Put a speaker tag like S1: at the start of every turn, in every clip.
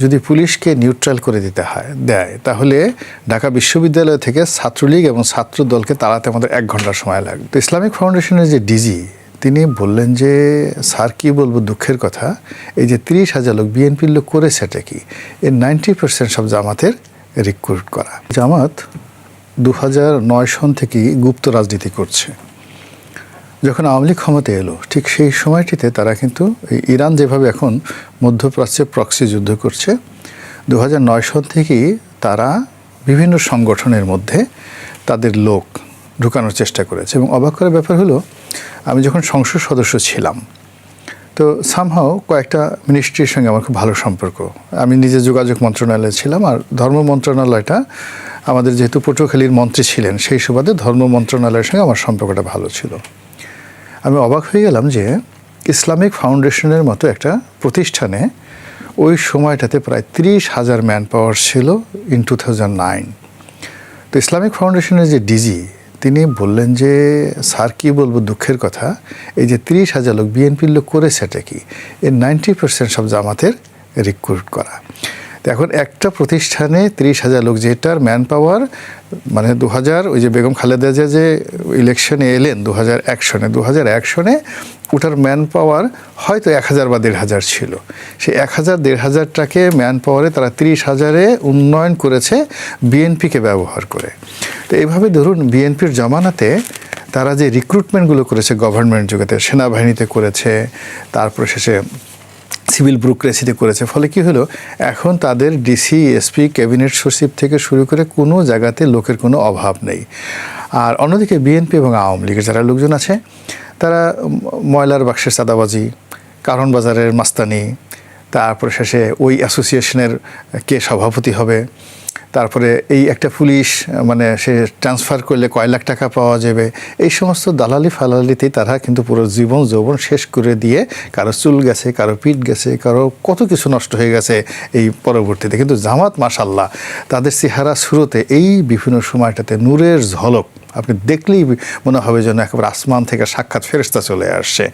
S1: যদি পুলিশকে নিউট্রাল করে দেয় তাহলে ঢাকা বিশ্ববিদ্যালয় থেকে ছাত্রলীগ এবং ছাত্র দলকে তাড়াতে আমাদের 1 ঘন্টা সময় লাগবে। তো ইসলামিক ফাউন্ডেশনের যে ডিজি তিনি বললেন যে স্যার কী বলবো দুঃখের কথা, এই যে 30,000 লোক বিএনপির লোক করেছে এটা কি, এর 90% সব জামাতের রিক্রুট করা। জামাত 2009 সন থেকেই গুপ্ত রাজনীতি করছে। যখন আওয়ামী লীগ ক্ষমতায় এলো ঠিক সেই সময়টিতে তারা কিন্তু ইরান যেভাবে এখন মধ্যপ্রাচ্যে প্রক্সি যুদ্ধ করছে, 2009 সন থেকেই তারা বিভিন্ন সংগঠনের মধ্যে তাদের লোক ঢুকানোর চেষ্টা করেছে। এবং অবাক করার ব্যাপার হলো, আমি যখন সংসদ সদস্য ছিলাম তো সামহাও কয়েকটা মিনিস্ট্রির সঙ্গে আমার খুব ভালো সম্পর্ক। আমি নিজে যোগাযোগ মন্ত্রণালয়ে ছিলাম, আর ধর্ম মন্ত্রণালয়টা আমাদের যেহেতু পটুয়াখালীর মন্ত্রী ছিলেন সেই সুবাদে ধর্ম মন্ত্রণালয়ের সঙ্গে আমার সম্পর্কটা ভালো ছিল। আমি অবাক হয়ে গেলাম যে ইসলামিক ফাউন্ডেশনের মতো একটা প্রতিষ্ঠানে ওই সময়টাতে প্রায় 30,000 ম্যান পাওয়ার ছিল ইন 2009। তো ইসলামিক ফাউন্ডেশনের যে ডিজি তিনি বললেন যে স্যার কী বলবো দুঃখের কথা, এই যে 30,000 লোক বিএনপির লোক করেছে এটা কি, এর 90% সব জামাতের রিক্রুট করা। তো এখন একটা প্রতিষ্ঠানে 30,000 লোক, যেটার ম্যান পাওয়ার মানে 2000 ওই যে বেগম খালেদা জিয়া যে ইলেকশনে এলেন 2001 সনে ওটার ম্যান পাওয়ার হয়তো 1000 বা 1500 ছিল। সেই 1000-1500টাকে ম্যান পাওয়ারে তারা 30,000-এ উন্নয়ন করেছে বিএনপিকে ব্যবহার করে। তো এইভাবে ধরুন বিএনপির জমানাতে তারা যে রিক্রুটমেন্টগুলো করেছে গভর্নমেন্ট যুগেতে, সেনাবাহিনীতে করেছে, তারপরে শেষে সিভিল ব্যুরোক্রেসিতে করেছে, ফলে কি হলো এখন তাদের ডিসি, এসপি, ক্যাবিনেট সচিব থেকে শুরু করে কোনো জায়গাতে লোকের কোনো অভাব নেই। আর অন্যদিকে বিএনপি এবং আওয়ামী লীগের যারা লোকজন আছে তারা ময়লার বাক্সের চাঁদাবাজি, কারণ বাজারের মাস্তানি, তারপরে শেষে ওই অ্যাসোসিয়েশনের কে সভাপতি হবে, তারপরে এই একটা পুলিশ মানে সে ট্রান্সফার করলে কয় লাখ টাকা পাওয়া যাবে, এই সমস্ত দালালি ফালালিতেই তারা কিন্তু পুরো জীবন যৌবন শেষ করে দিয়ে কারো চুল গেছে, কারো পিঠ গেছে, কারো কত কিছু নষ্ট হয়ে গেছে এই পরবর্তীতে। কিন্তু জামাত মাশাআল্লাহ তাদের চেহারা শুরুতে এই বিভিন্ন সময়টাতে নূরের ঝলক আপনি দেখলেই মনে হবে যেন একেবারে আসমান থেকে সাক্ষাৎ ফেরেশতা চলে আসছে।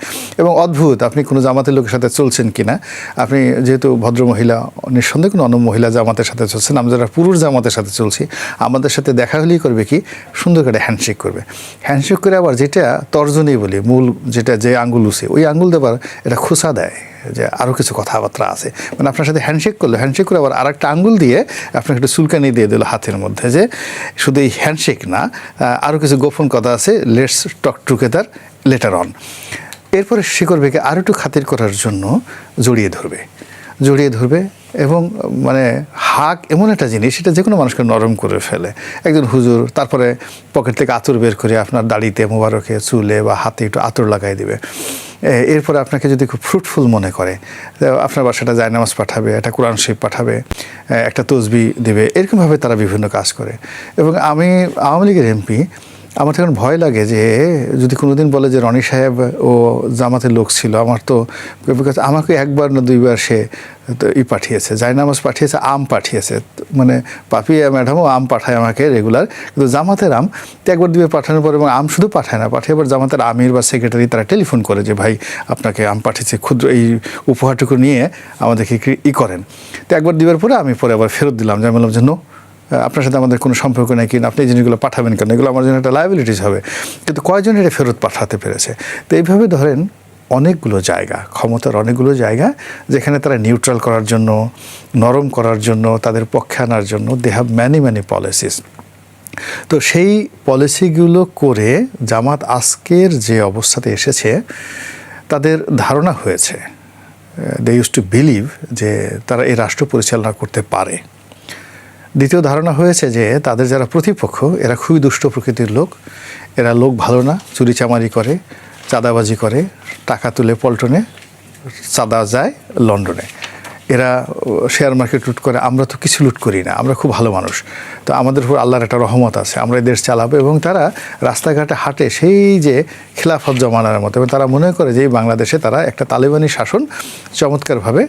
S1: এবং অদ্ভুত, আপনি কোনো জামাতের লোকের সাথে চলছেন কিনা, আপনি যেহেতু ভদ্রমহিলা, নিঃসন্দেহে কোনো অন্য মহিলা জামাতের সাথে চলছেন, আমরা যারা পুরুষ জামাতের সাথে চলছি আমাদের সাথে দেখা হলেই করবে কি সুন্দর করে হ্যান্ডশেক করবে। হ্যান্ডশেক করে আবার যেটা তর্জনী বলি, মূল যেটা যে আঙ্গুল উঠে ওই আঙ্গুল দেবার এটা খোসা দেয় যে আরও কিছু কথাবার্তা আছে, মানে আপনার সাথে হ্যান্ডশেক করলো, হ্যান্ডশেক করে আবার আরেকটা আঙ্গুল দিয়ে আপনাকে একটু চুলকানি দিয়ে দিল হাতের মধ্যে, যে শুধু এই হ্যান্ডশেক না আরও কিছু গোপন কথা আছে, let's talk together letter on. এরপরে সে করবে কি আরও একটু খাতির করার জন্য জড়িয়ে ধরবে এবং মানে হাক এমন একটা জিনিস সেটা যে কোনো মানুষকে নরম করে ফেলে। একজন হুজুর তারপরে পকেট থেকে আতর বের করে আপনার দাড়িতে, মোবারকে, চুলে বা হাতে একটু আতর লাগাই দিবে। এরপরে আপনাকে যদি খুব ফ্রুটফুল মনে করে আপনার বাসাটা জায়নামাজ পাঠাবে, একটা কোরআন শরীফ পাঠাবে, একটা তসবি দেবে, এরকমভাবে তারা বিভিন্ন কাজ করে। এবং আমি আওয়ামী লীগের এমপি, আমার তখন ভয় লাগে যে যদি কোনোদিন বলে যে রনি সাহেব ও জামাতের লোক ছিল, আমার তো বিকজ আমাকে 1 বার না 2 বার সে পাঠিয়েছে, জায়নামাজ পাঠিয়েছে, আম পাঠিয়েছে, মানে পাপিয়া ম্যাডামও আম পাঠায় আমাকে রেগুলার, কিন্তু জামাতের আম তো 1 বার 2 বার পাঠানোর পর, এবং আম শুধু পাঠায় না, পাঠিয়ে আবার জামাতের আমির বা সেক্রেটারি তারা টেলিফোন করে যে ভাই আপনাকে আম পাঠিয়েছে, ক্ষুদ্র এই উপহারটুকু নিয়ে আমাদেরকে করেন। তো 1 বার 2 বার পরে আমি পরে আবার ফেরত দিলাম, যে আমি বললাম যে নো, আপনার সাথে আমাদের কোনো সম্পর্ক নেই, কিনা আপনি এই জিনিসগুলো পাঠাবেন কেন, এগুলো আমার জন্য একটা লায়াবিলিটিস হবে। কিন্তু কয়জন এটা ফেরত পাঠাতে পেরেছে। তো এইভাবে ধরেন অনেকগুলো জায়গা, ক্ষমতার অনেকগুলো জায়গা যেখানে তারা নিউট্রাল করার জন্য, নরম করার জন্য, তাদের পক্ষে আনার জন্য দে হ্যাভ ম্যানি পলিসিস। তো সেই পলিসিগুলো করে জামাত আজকের যে অবস্থাতে এসেছে তাদের ধারণা হয়েছে, দে ইউজ টু বিলিভ যে তারা এই রাষ্ট্র পরিচালনা করতে পারে। দ্বিতীয় ধারণা হয়েছে যে তাদের যারা প্রতিপক্ষ এরা খুবই দুষ্ট প্রকৃতির লোক, এরা লোক ভালো না, চুরিচামারি করে, চাঁদাবাজি করে, টাকা তুলে পল্টনে, চাঁদা যায় লন্ডনে, এরা শেয়ার মার্কেট লুট করে, আমরা তো কিছু লুট করি না, আমরা খুব ভালো মানুষ, তো আমাদের উপর আল্লাহর একটা রহমত আছে, আমরা এই দেশ চালাবো। এবং তারা রাস্তাঘাটে হাঁটে সেই যে খিলাফত জমানার মতো, এবং তারা মনে করে যে এই বাংলাদেশে তারা একটা তালেবানি শাসন চমৎকারভাবে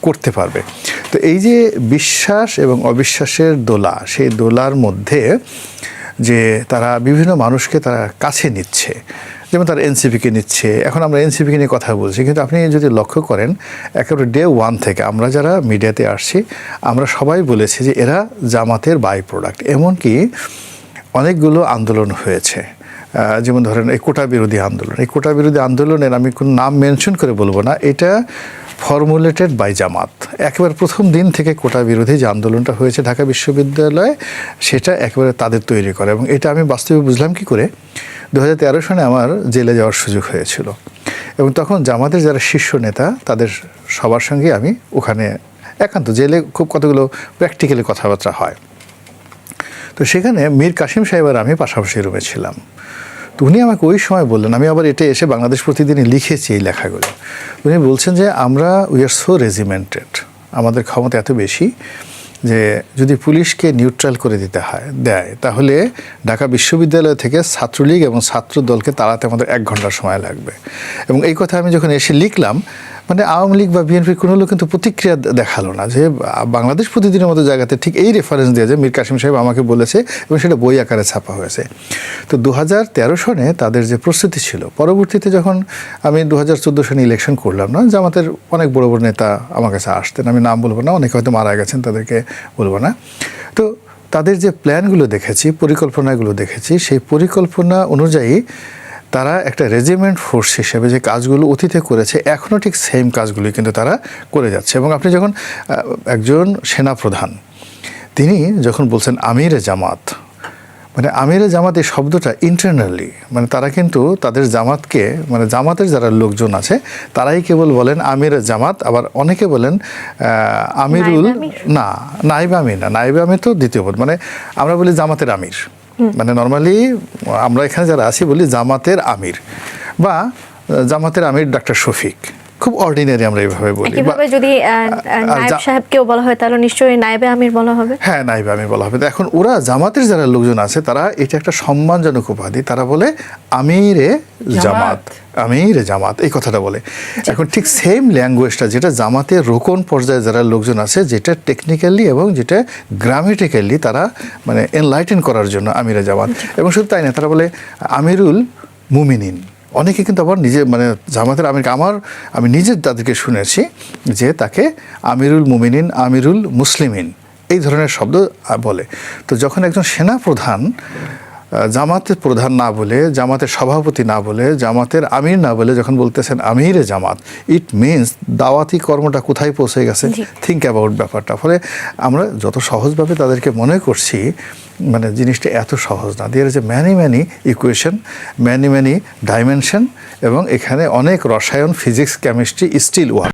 S1: করতে পারবে। তো এই যে বিশ্বাস এবং অবিশ্বাসের দোলা, সেই দোলার মধ্যে যে তারা বিভিন্ন মানুষকে তারা কাছে নিচ্ছে, যেমন তারা এনসিপিকে নিচ্ছে, এখন আমরা এনসিপিকে নিয়ে কথা বলছি, কিন্তু আপনি যদি লক্ষ্য করেন একেবারে ডে ওয়ান থেকে আমরা যারা মিডিয়াতে আসছি আমরা সবাই বলেছি যে এরা জামাতের বাই প্রোডাক্ট। এমনকি অনেকগুলো আন্দোলন হয়েছে, যেমন ধরেন এই কোটা বিরোধী আন্দোলন, এই কোটা বিরোধী আন্দোলনের আমি কোনো নাম মেনশন করে বলবো না, এটা ফর্মুলেটেড বাই জামাত। একেবারে প্রথম দিন থেকে কোটা বিরোধী যে আন্দোলনটা হয়েছে ঢাকা বিশ্ববিদ্যালয়ে, সেটা একেবারে তাদের তৈরি করে। এবং এটা আমি বাস্তবে বুঝলাম কি করে, 2013 সনে আমার জেলে যাওয়ার সুযোগ হয়েছিল এবং তখন জামাতের যারা শীর্ষ নেতা তাদের সবার সঙ্গে আমি ওখানে একান্ত জেলে খুব কতগুলো প্র্যাকটিক্যালি কথাবার্তা হয়। তো সেখানে মীর কাসিম সাহেব আর আমি পাশাপাশি রুমে ছিলাম। তো উনি আমাকে ওই সময় বললেন, আমি আবার এটা এসে বাংলাদেশ প্রতিদিনই লিখেছি এই লেখাগুলো, উনি বলছেন যে আমরা উই আর সো রেজিমেন্টেড, আমাদের ক্ষমতা এত বেশি যে যদি পুলিশকে নিউট্রাল করে দিতে হয় দেয় তাহলে ঢাকা বিশ্ববিদ্যালয় থেকে ছাত্রলীগ এবং ছাত্র দলকে তাড়াতে আমাদের 1 ঘন্টা সময় লাগবে। এবং এই কথা আমি যখন এসে লিখলাম, মানে আওয়ামী লীগ বা বিএনপির কোনো লোক কিন্তু প্রতিক্রিয়া দেখালো না, যে বাংলাদেশ প্রতিদিনের মতো জায়গাতে ঠিক এই রেফারেন্স দিয়ে যে মীর কাসিম সাহেব আমাকে বলেছে এবং সেটা বই আকারে ছাপা হয়েছে। তো 2013 সনে তাদের যে প্রস্তুতি ছিল, পরবর্তীতে যখন আমি 2014 সনে ইলেকশন করলাম না, জামাতের অনেক বড় বড় নেতা আমার কাছে আসতেন, আমি নাম বলবো না, অনেকে হয়তো মারা গেছেন তাদেরকে বলবো না। তো তাদের যে প্ল্যানগুলো দেখেছি, পরিকল্পনাগুলো দেখেছি, সেই পরিকল্পনা অনুযায়ী তারা একটা রেজিমেন্ট ফোর্স হিসেবে যে কাজগুলো অতীতে করেছে এখনও ঠিক সেম কাজগুলোই কিন্তু তারা করে যাচ্ছে। এবং আপনি যখন একজন সেনাপ্রধান তিনি যখন বলছেন আমিরে জামাত, মানে আমিরে জামাত এই শব্দটা ইন্টারনালি, মানে তারা কিন্তু তাদের জামাতকে, মানে জামাতের যারা লোকজন আছে তারাই কেবল বলেন আমিরে জামাত, আবার অনেকে বলেন আমিরুল, না নাইবে আমির না, নাইবে আমির তো দ্বিতীয় পদ, মানে আমরা বলি জামাতের আমির, মানে নর্মালি আমরা এখানে যারা আছি বলি জামাতের আমির বা জামাতের আমির ডাক্তার শফিক, খুব অর্ডিনারি আমরা এইভাবে বলি।
S2: একইভাবে যদি নায়েব সাহেবকেও বলা হয় তাহলে নিশ্চয়ই নায়েবে আমির বলা হবে।
S1: হ্যাঁ, নায়েবে আমির বলা হবে। এখন ওরা জামাতের যারা লোকজন আছে তারা এটা একটা সম্মানজনক উপাধি, তারা বলে আমিরে জামাত, আমিরে জামাত এই কথাটা বলে। এখন ঠিক সেম ল্যাঙ্গুয়েজটা যেটা জামাতের রোকন পর্যায়ে যারা লোকজন আছে, যেটা টেকনিক্যালি এবং যেটা গ্রামেটিক্যালি তারা মানে এনলাইটেন করার জন্য আমিরে জামাত। এবং শুধু তাই না, তারা বলে আমিরুল মুমিনিন। অনেকে কিন্তু আবার নিজে মানে জামাতের আমি নিজে তাদেরকে শুনেছি যে তাকে আমিরুল মুমিনিন, আমিরুল মুসলিমিন এই ধরনের শব্দ বলে। তো যখন একজন সেনা প্রধান জামাতের প্রধান না বলে, জামাতের সভাপতি না বলে, জামাতের আমির না বলে যখন বলতেছেন আমিরে জামাত, ইট মিনস দাওয়াতি কর্মটা কোথায় পৌঁছে গেছে, থিঙ্ক অ্যাবাউট ব্যাপারটা। ফলে আমরা যত সহজভাবে তাদেরকে মনে করছি, মানে জিনিসটা এত সহজ না। There is a many equation, many dimension, এবং এখানে অনেক রসায়ন, ফিজিক্স, কেমিস্ট্রি, স্টিল ওয়ার্ক।